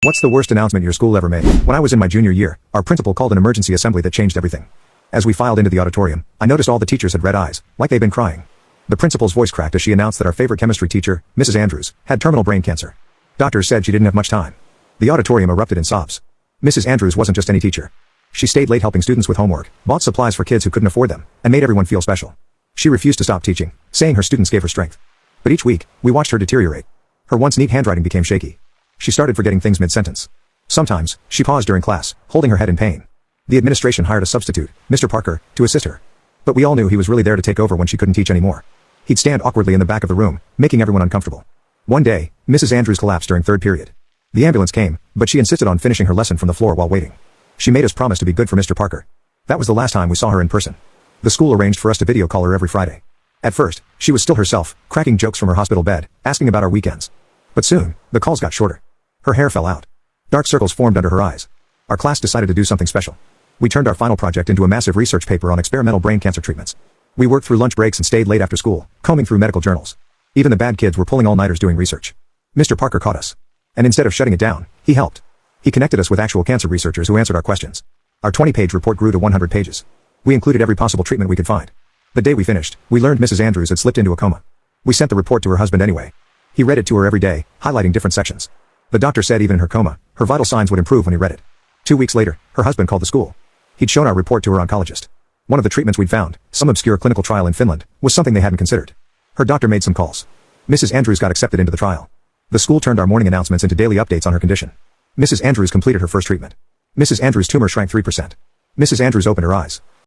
What's the worst announcement your school ever made? When I was in my junior year, our principal called an emergency assembly that changed everything. As we filed into the auditorium, I noticed all the teachers had red eyes, like they'd been crying. The principal's voice cracked as she announced that our favorite chemistry teacher, Mrs. Andrews, had terminal brain cancer. Doctors said she didn't have much time. The auditorium erupted in sobs. Mrs. Andrews wasn't just any teacher. She stayed late helping students with homework, bought supplies for kids who couldn't afford them, and made everyone feel special. She refused to stop teaching, saying her students gave her strength. But each week, we watched her deteriorate. Her once neat handwriting became shaky. She started forgetting things mid-sentence. Sometimes, she paused during class, holding her head in pain. The administration hired a substitute, Mr. Parker, to assist her. But we all knew he was really there to take over when she couldn't teach anymore. He'd stand awkwardly in the back of the room, making everyone uncomfortable. One day, Mrs. Andrews collapsed during third period. The ambulance came, but she insisted on finishing her lesson from the floor while waiting. She made us promise to be good for Mr. Parker. That was the last time we saw her in person. The school arranged for us to video call her every Friday. At first, she was still herself, cracking jokes from her hospital bed, asking about our weekends. But soon, the calls got shorter. Her hair fell out. Dark circles formed under her eyes. Our class decided to do something special. We turned our final project into a massive research paper on experimental brain cancer treatments. We worked through lunch breaks and stayed late after school, combing through medical journals. Even the bad kids were pulling all-nighters doing research. Mr. Parker caught us. And instead of shutting it down, he helped. He connected us with actual cancer researchers who answered our questions. Our 20-page report grew to 100 pages. We included every possible treatment we could find. The day we finished, we learned Mrs. Andrews had slipped into a coma. We sent the report to her husband anyway. He read it to her every day, highlighting different sections. The doctor said even in her coma, her vital signs would improve when he read it. 2 weeks later, her husband called the school. He'd shown our report to her oncologist. One of the treatments we'd found, some obscure clinical trial in Finland, was something they hadn't considered. Her doctor made some calls. Mrs. Andrews got accepted into the trial. The school turned our morning announcements into daily updates on her condition. Mrs. Andrews completed her first treatment. Mrs. Andrews' tumor shrank 3%. Mrs. Andrews opened her eyes.